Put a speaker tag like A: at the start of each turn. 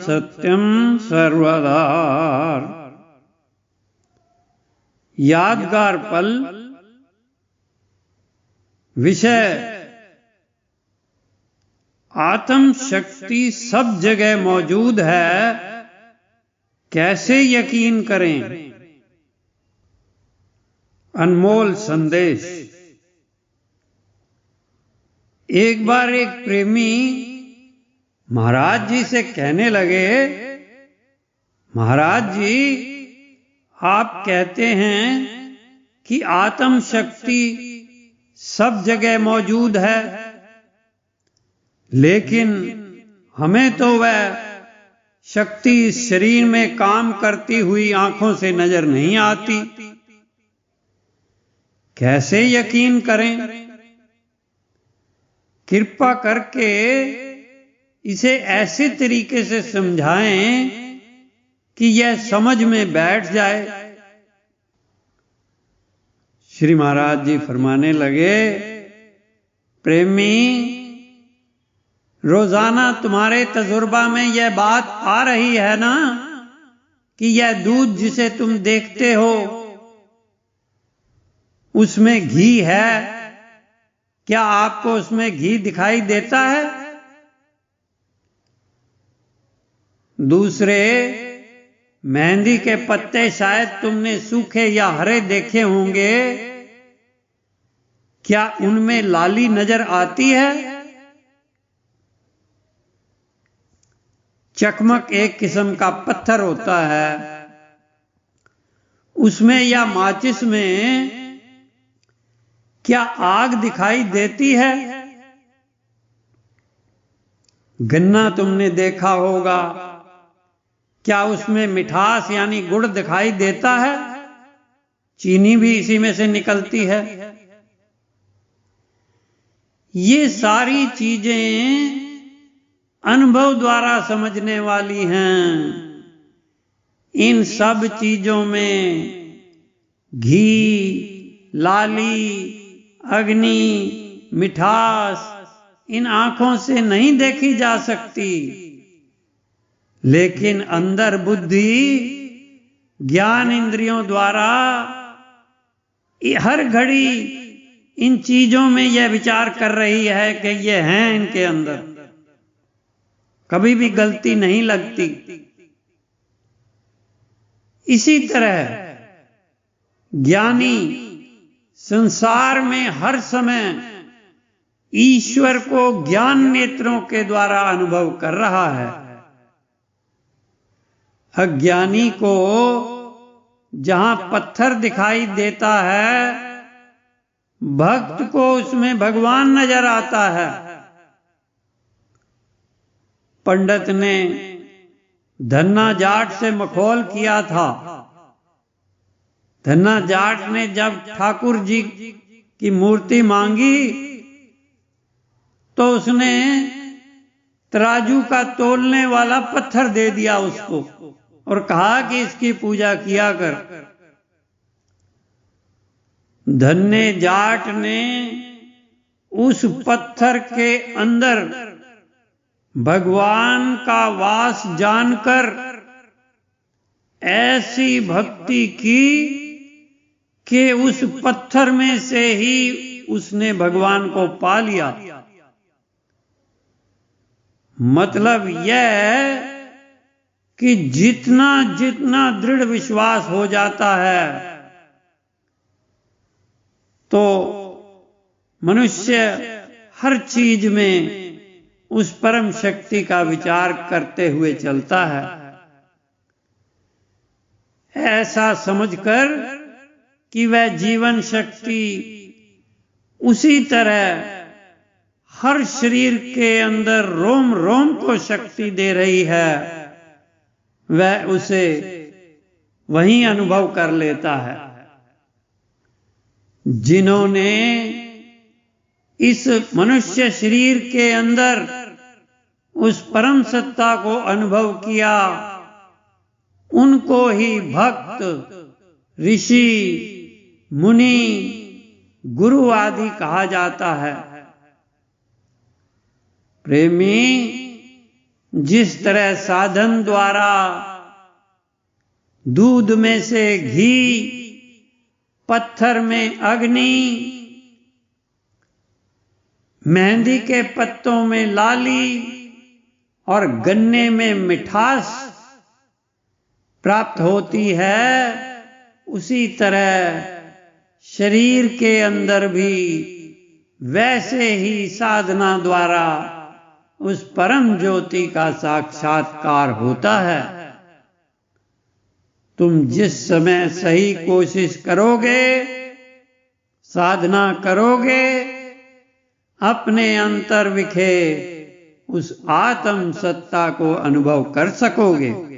A: सत्यम सर्वदा। यादगार पल, विषय आत्म शक्ति सब जगह मौजूद है, कैसे यकीन करें। अनमोल संदेश। एक बार एक प्रेमी महाराज जी से कहने लगे, महाराज जी, आप कहते हैं कि आत्म शक्ति सब जगह मौजूद है, लेकिन हमें तो वह शक्ति शरीर में काम करती हुई आंखों से नजर नहीं आती, कैसे यकीन करें। कृपा करके इसे ऐसे तरीके से समझाएं कि यह समझ में बैठ जाए। श्री महाराज जी फरमाने लगे, प्रेमी, रोजाना तुम्हारे तजुर्बा में यह बात आ रही है ना कि यह दूध जिसे तुम देखते हो उसमें घी है। क्या आपको उसमें घी दिखाई देता है? दूसरे, मेहंदी के पत्ते शायद तुमने सूखे या हरे देखे होंगे, क्या उनमें लाली नजर आती है? चकमक एक किस्म का पत्थर होता है, उसमें या माचिस में क्या आग दिखाई देती है? गन्ना तुमने देखा होगा, क्या उसमें मिठास यानी गुड़ दिखाई देता है? चीनी भी इसी में से निकलती है। ये सारी चीजें अनुभव द्वारा समझने वाली हैं। इन सब चीजों में घी, लाली, अग्नि, मिठास इन आंखों से नहीं देखी जा सकती, लेकिन अंदर बुद्धि ज्ञान इंद्रियों द्वारा हर घड़ी इन चीजों में यह विचार कर रही है कि ये हैं इनके अंदर, कभी भी गलती नहीं लगती। इसी तरह ज्ञानी संसार में हर समय ईश्वर को ज्ञान नेत्रों के द्वारा अनुभव कर रहा है। अज्ञानी को जहां पत्थर दिखाई देता है, भक्त को उसमें भगवान नजर आता है। पंडित ने धन्ना जाट से मखौल किया था। धन्ना जाट ने जब ठाकुर जी की मूर्ति मांगी तो उसने तराजू का तोलने वाला पत्थर दे दिया उसको और कहा कि इसकी पूजा किया कर। धन्ने जाट ने उस पत्थर के अंदर भगवान का वास जानकर ऐसी भक्ति की कि उस पत्थर में से ही उसने भगवान को पा लिया। मतलब यह कि जितना जितना दृढ़ विश्वास हो जाता है तो मनुष्य हर चीज में उस परम शक्ति का विचार करते हुए चलता है। ऐसा समझकर कि वह जीवन शक्ति उसी तरह हर शरीर के अंदर रोम रोम को शक्ति दे रही है, वह उसे वहीं अनुभव कर लेता है। जिन्होंने इस मनुष्य शरीर के अंदर उस परम सत्ता को अनुभव किया, उनको ही भक्त, ऋषि, मुनि, गुरु आदि कहा जाता है। प्रेमी, जिस तरह साधन द्वारा दूध में से घी, पत्थर में अग्नि, मेहंदी के पत्तों में लाली और गन्ने में मिठास प्राप्त होती है, उसी तरह शरीर के अंदर भी वैसे ही साधना द्वारा उस परम ज्योति का साक्षात्कार होता है। तुम जिस समय सही कोशिश करोगे, साधना करोगे, अपने अंतर विखे उस आत्म सत्ता को अनुभव कर सकोगे।